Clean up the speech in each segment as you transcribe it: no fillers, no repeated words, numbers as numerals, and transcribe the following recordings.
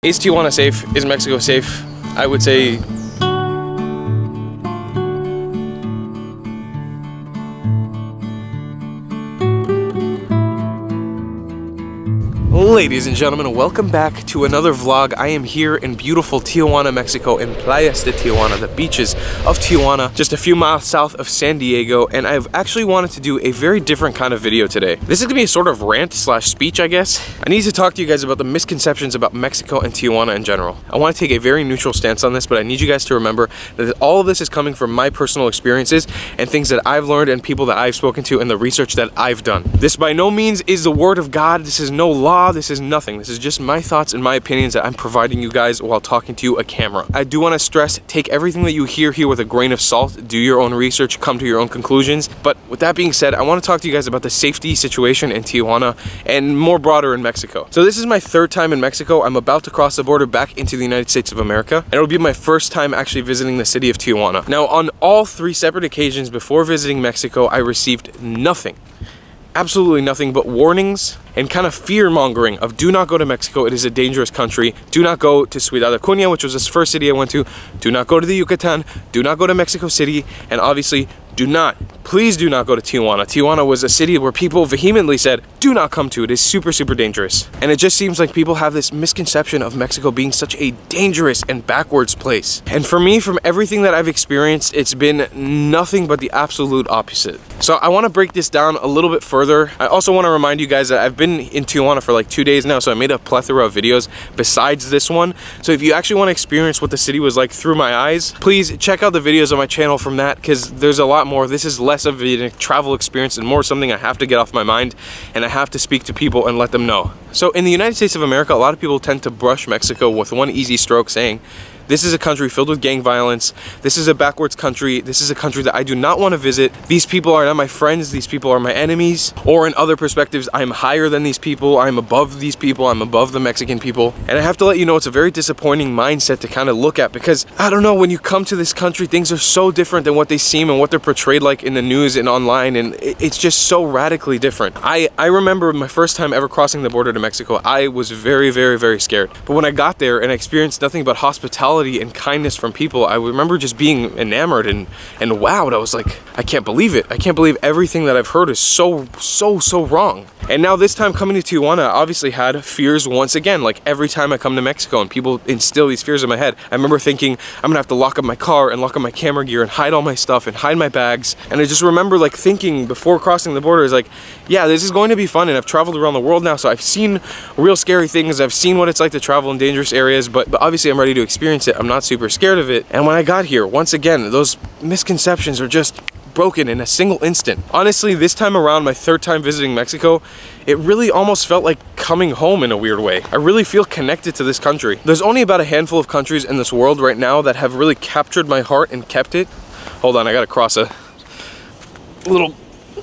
Is Tijuana safe? Is Mexico safe? I would say ladies and gentlemen, welcome back to another vlog. I am here in beautiful Tijuana, Mexico, in Playas de Tijuana, the beaches of Tijuana, just a few miles south of San Diego, and I've actually wanted to do a very different kind of video today. This is gonna be a sort of rant slash speech, I guess. I need to talk to you guys about the misconceptions about Mexico and Tijuana in general. I want to take a very neutral stance on this, but I need you guys to remember that all of this is coming from my personal experiences and things that I've learned and people that I've spoken to and the research that I've done. This by no means is the word of God. This is no law. This is nothing. This is just my thoughts and my opinions that I'm providing you guys while talking to you a camera. I do want to stress, take everything that you hear here with a grain of salt, do your own research, come to your own conclusions. But with that being said, I want to talk to you guys about the safety situation in Tijuana and more broader in Mexico. So this is my third time in Mexico. I'm about to cross the border back into the United States of America, and it'll be my first time actually visiting the city of Tijuana. Now, on all three separate occasions before visiting Mexico, I received nothing. Absolutely nothing but warnings and kind of fear-mongering of do not go to Mexico, it is a dangerous country. Do not go to Ciudad Acuña, which was the first city I went to. Do not go to the Yucatan. Do not go to Mexico City. And obviously, please do not go to Tijuana. Tijuana was a city where people vehemently said, do not come to it. It is super, super dangerous. And it just seems like people have this misconception of Mexico being such a dangerous and backwards place. And for me, from everything that I've experienced, it's been nothing but the absolute opposite. So I want to break this down a little bit further. I also want to remind you guys that I've been in Tijuana for like 2 days now, so I made a plethora of videos besides this one. So if you actually want to experience what the city was like through my eyes, please check out the videos on my channel from that, because there's a lot more. This is less of a travel experience and more something I have to get off my mind, and I have to speak to people and let them know. So in the United States of America, a lot of people tend to brush Mexico with one easy stroke, saying, this is a country filled with gang violence. This is a backwards country. This is a country that I do not want to visit. These people are not my friends. These people are my enemies. Or in other perspectives, I'm higher than these people. I'm above these people. I'm above the Mexican people. And I have to let you know, it's a very disappointing mindset to kind of look at, because I don't know, when you come to this country, things are so different than what they seem and what they're portrayed like in the news and online. And it's just so radically different. I remember my first time ever crossing the border to Mexico, I was very, very, very scared. But when I got there and I experienced nothing but hospitality and kindness from people, I remember just being enamored and wowed. I was like, I can't believe it. I can't believe everything that I've heard is so wrong. And now this time coming to Tijuana, I obviously had fears once again, like every time I come to Mexico and people instill these fears in my head. I remember thinking, I'm gonna have to lock up my car and lock up my camera gear and hide all my stuff and hide my bags. And I just remember like thinking before crossing the border is like, yeah, this is going to be fun, and I've traveled around the world now, so I've seen real scary things. I've seen what it's like to travel in dangerous areas, but obviously I'm ready to experience it. I'm not super scared of it. And when I got here, once again, those misconceptions are just broken in a single instant. Honestly, this time around, my third time visiting Mexico, it really almost felt like coming home in a weird way. I really feel connected to this country. There's only about a handful of countries in this world right now that have really captured my heart and kept it. Hold on, I gotta cross a little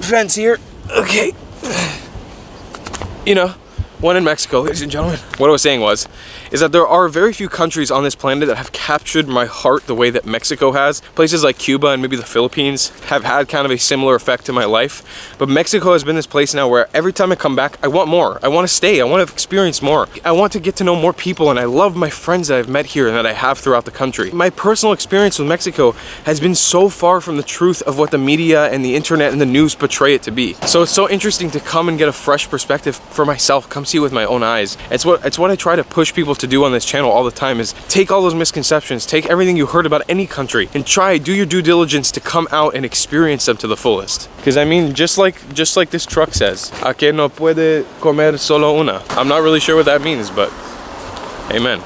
fence here. Okay. You know, one in Mexico, ladies and gentlemen. What I was saying is that there are very few countries on this planet that have captured my heart the way that Mexico has. Places like Cuba and maybe the Philippines have had kind of a similar effect to my life. But Mexico has been this place now where every time I come back, I want more. I want to stay. I want to experience more. I want to get to know more people, and I love my friends that I've met here and that I have throughout the country. My personal experience with Mexico has been so far from the truth of what the media and the internet and the news portray it to be. So it's so interesting to come and get a fresh perspective for myself, come see with my own eyes. It's what I try to push people to do on this channel all the time, is take all those misconceptions, take everything you heard about any country, and do your due diligence to come out and experience them to the fullest. Because I mean, just like this truck says, "A que no puede comer solo una." I'm not really sure what that means, but amen.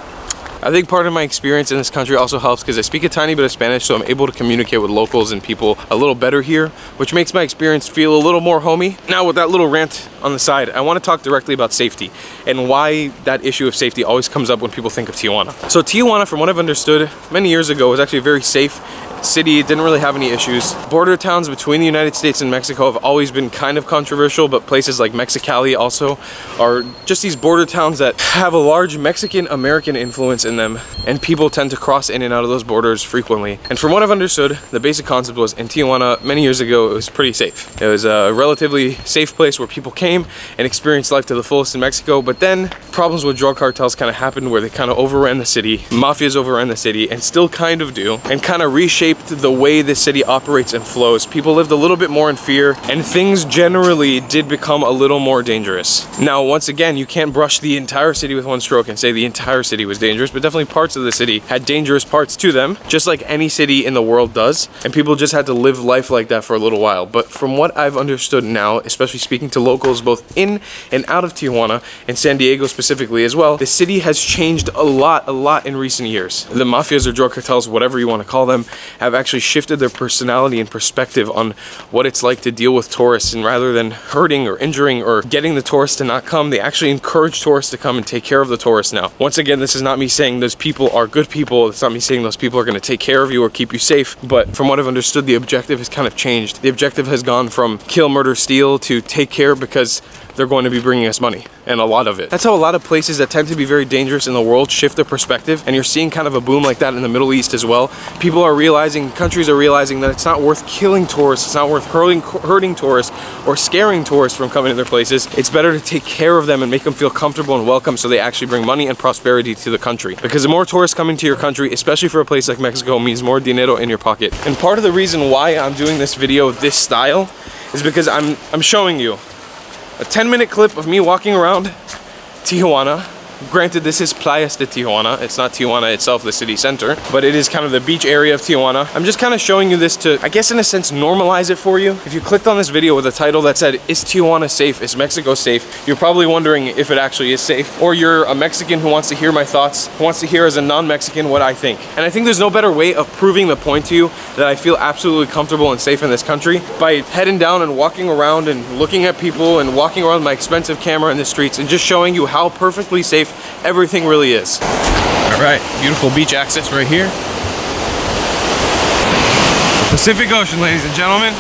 I think part of my experience in this country also helps because I speak a tiny bit of Spanish, so I'm able to communicate with locals and people a little better here, which makes my experience feel a little more homey. Now, with that little rant on the side, I want to talk directly about safety and why that issue of safety always comes up when people think of Tijuana. So Tijuana, from what I've understood many years ago, was actually a very safe city. It didn't really have any issues. Border towns between the United States and Mexico have always been kind of controversial, but places like Mexicali also are just these border towns that have a large Mexican-American influence, and in them, and people tend to cross in and out of those borders frequently. And from what I've understood, the basic concept was in Tijuana many years ago, it was pretty safe. It was a relatively safe place where people came and experienced life to the fullest in Mexico, but then problems with drug cartels kind of happened where they kind of overran the city, mafias overran the city, and still kind of do, and kind of reshaped the way the city operates and flows. People lived a little bit more in fear, and things generally did become a little more dangerous. Now, once again, you can't brush the entire city with one stroke and say the entire city was dangerous, but definitely parts of the city had dangerous parts to them, just like any city in the world does, and people just had to live life like that for a little while. But from what I've understood now, especially speaking to locals both in and out of Tijuana, and San Diego specifically as well, the city has changed a lot in recent years. The mafias or drug cartels, whatever you want to call them, have actually shifted their personality and perspective on what it's like to deal with tourists, and rather than hurting or injuring or getting the tourists to not come, they actually encourage tourists to come and take care of the tourists now. Once again, this is not me saying those people are good people, it's not me saying those people are going to take care of you or keep you safe, but from what I've understood, the objective has kind of changed. The objective has gone from kill, murder, steal to take care because they're going to be bringing us money, and a lot of it. That's how a lot of places that tend to be very dangerous in the world shift their perspective, and you're seeing kind of a boom like that in the Middle East as well. People are realizing, countries are realizing that it's not worth killing tourists, it's not worth hurting tourists or scaring tourists from coming to their places. It's better to take care of them and make them feel comfortable and welcome so they actually bring money and prosperity to the country. Because the more tourists come into your country, especially for a place like Mexico, means more dinero in your pocket. And part of the reason why I'm doing this video this style is because I'm showing you a 10-minute clip of me walking around Tijuana. Granted, this is Playas de Tijuana. It's not Tijuana itself, the city center, but it is kind of the beach area of Tijuana. I'm just kind of showing you this to, I guess in a sense, normalize it for you. If you clicked on this video with a title that said, "Is Tijuana safe? Is Mexico safe?" You're probably wondering if it actually is safe. Or you're a Mexican who wants to hear my thoughts, who wants to hear as a non-Mexican what I think. And I think there's no better way of proving the point to you that I feel absolutely comfortable and safe in this country by heading down and walking around and looking at people and walking around with my expensive camera in the streets and just showing you how perfectly safe everything really is. All right, beautiful beach access right here. Pacific Ocean, ladies and gentlemen.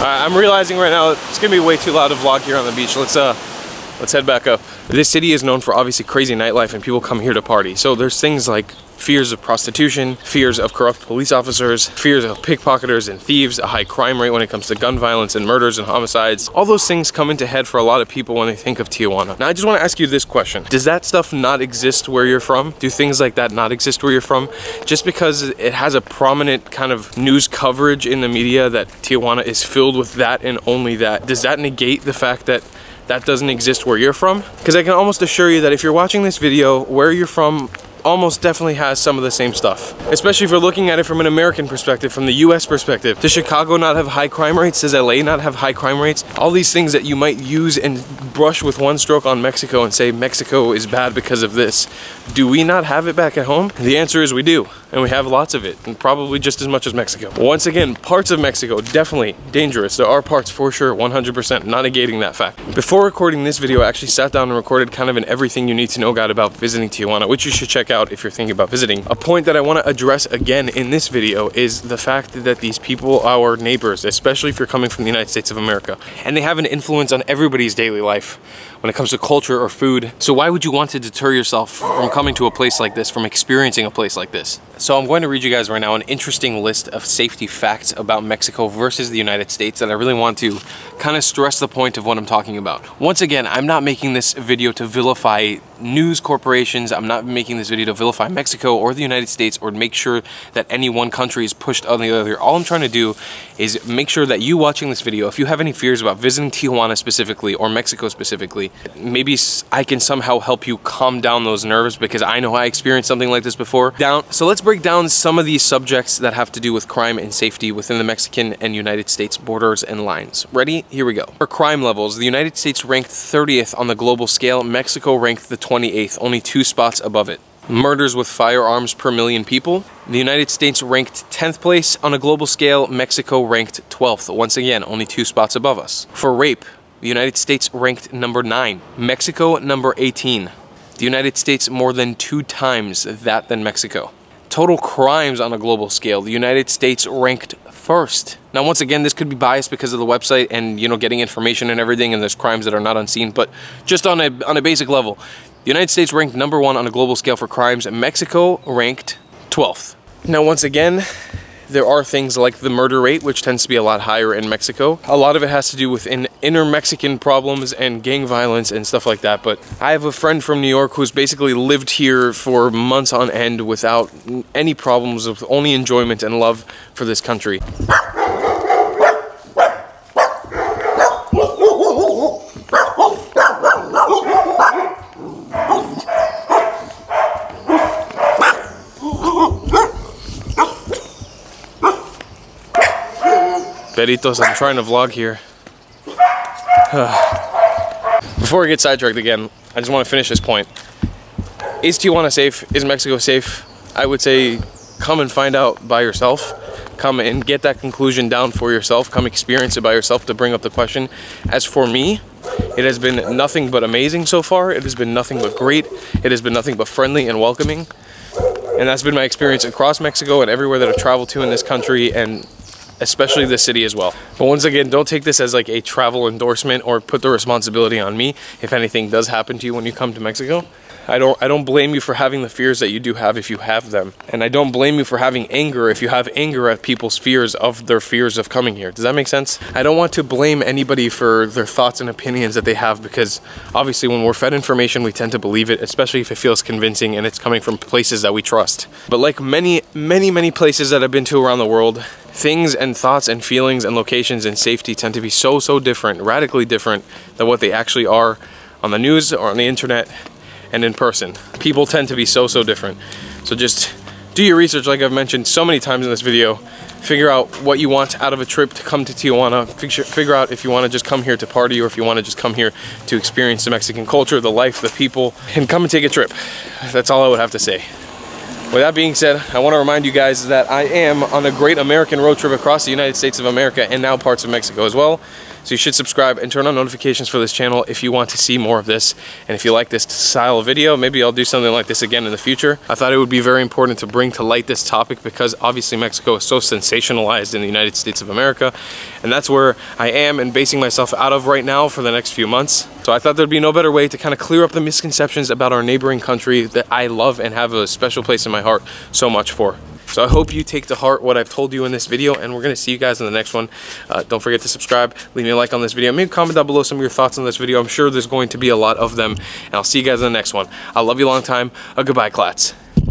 I'm realizing right now it's gonna be way too loud to vlog here on the beach. Let's head back up. This city is known for obviously crazy nightlife, and people come here to party. So there's things like fears of prostitution, fears of corrupt police officers, fears of pickpocketers and thieves, a high crime rate when it comes to gun violence and murders and homicides. All those things come into head for a lot of people when they think of Tijuana. Now I just want to ask you this question. Does that stuff not exist where you're from? Do things like that not exist where you're from? Just because it has a prominent kind of news coverage in the media that Tijuana is filled with that and only that, does that negate the fact that that doesn't exist where you're from? Because I can almost assure you that if you're watching this video, where you're from almost definitely has some of the same stuff. Especially if you're looking at it from an American perspective, from the US perspective. Does Chicago not have high crime rates? Does LA not have high crime rates? All these things that you might use and brush with one stroke on Mexico and say Mexico is bad because of this. Do we not have it back at home? The answer is we do. And we have lots of it, and probably just as much as Mexico. Once again, parts of Mexico, definitely dangerous. There are parts for sure, 100%, not negating that fact. Before recording this video, I actually sat down and recorded kind of an everything you need to know guide about visiting Tijuana, which you should check out if you're thinking about visiting. A point that I want to address again in this video is the fact that these people are our neighbors, especially if you're coming from the United States of America. And they have an influence on everybody's daily life when it comes to culture or food. So why would you want to deter yourself from coming to a place like this, from experiencing a place like this? So I'm going to read you guys right now an interesting list of safety facts about Mexico versus the United States that I really want to kind of stress the point of what I'm talking about. Once again, I'm not making this video to vilify news corporations. I'm not making this video to vilify Mexico or the United States or make sure that any one country is pushed on the other. All I'm trying to do is make sure that you watching this video, if you have any fears about visiting Tijuana specifically or Mexico specifically, maybe I can somehow help you calm down those nerves, because I know I experienced something like this before. So let's break down some of these subjects that have to do with crime and safety within the Mexican and United States borders and lines. Ready? Here we go. For crime levels, the United States ranked 30th on the global scale. Mexico ranked the 28th, only 2 spots above it. Murders with firearms per million people, the United States ranked 10th place on a global scale. Mexico ranked 12th, once again, only 2 spots above us. For rape, the United States ranked number 9, Mexico number 18. The United States more than 2 times that than Mexico. Total crimes on a global scale, the United States ranked 1st. Now, once again, this could be biased because of the website and, you know, getting information and everything, and there's crimes that are not unseen, but just on a basic level, The United States ranked #1 on a global scale for crimes, and Mexico ranked 12th. Now, once again, there are things like the murder rate, which tends to be a lot higher in Mexico. A lot of it has to do with inner Mexican problems and gang violence and stuff like that. But I have a friend from New York who's basically lived here for months on end without any problems, with only enjoyment and love for this country. Peritos, I'm trying to vlog here. Before I get sidetracked again, I just want to finish this point. Is Tijuana safe? Is Mexico safe? I would say come and find out by yourself. Come and get that conclusion down for yourself. Come experience it by yourself to bring up the question. As for me, it has been nothing but amazing so far. It has been nothing but great. It has been nothing but friendly and welcoming. And that's been my experience across Mexico and everywhere that I've traveled to in this country, and especially this city as well. But once again, don't take this as like a travel endorsement or put the responsibility on me if anything does happen to you when you come to Mexico. I don't blame you for having the fears that you do have if you have them. And I don't blame you for having anger if you have anger at people's fears of their fears of coming here. Does that make sense? I don't want to blame anybody for their thoughts and opinions that they have, because obviously when we're fed information, we tend to believe it, especially if it feels convincing and it's coming from places that we trust. But like many places that I've been to around the world, things and thoughts and feelings and locations and safety tend to be so different, radically different than what they actually are on the news or on the internet and in person. People tend to be so different. So just do your research, like I've mentioned so many times in this video. Figure out what you want out of a trip to come to Tijuana. Figure out if you want to just come here to party or if you want to just come here to experience the Mexican culture, the life, the people, and come and take a trip. That's all I would have to say. With that being said, I want to remind you guys that I am on a great American road trip across the United States of America and now parts of Mexico as well. So you should subscribe and turn on notifications for this channel if you want to see more of this. And if you like this style of video, maybe I'll do something like this again in the future. I thought it would be very important to bring to light this topic because obviously Mexico is so sensationalized in the United States of America. And that's where I am and basing myself out of right now for the next few months. So I thought there'd be no better way to kind of clear up the misconceptions about our neighboring country that I love and have a special place in my heart so much for. So I hope you take to heart what I've told you in this video, and we're going to see you guys in the next one. Don't forget to subscribe, leave me a like on this video, maybe comment down below some of your thoughts on this video. I'm sure there's going to be a lot of them, and I'll see you guys in the next one. I love you long time. Goodbye, Clats.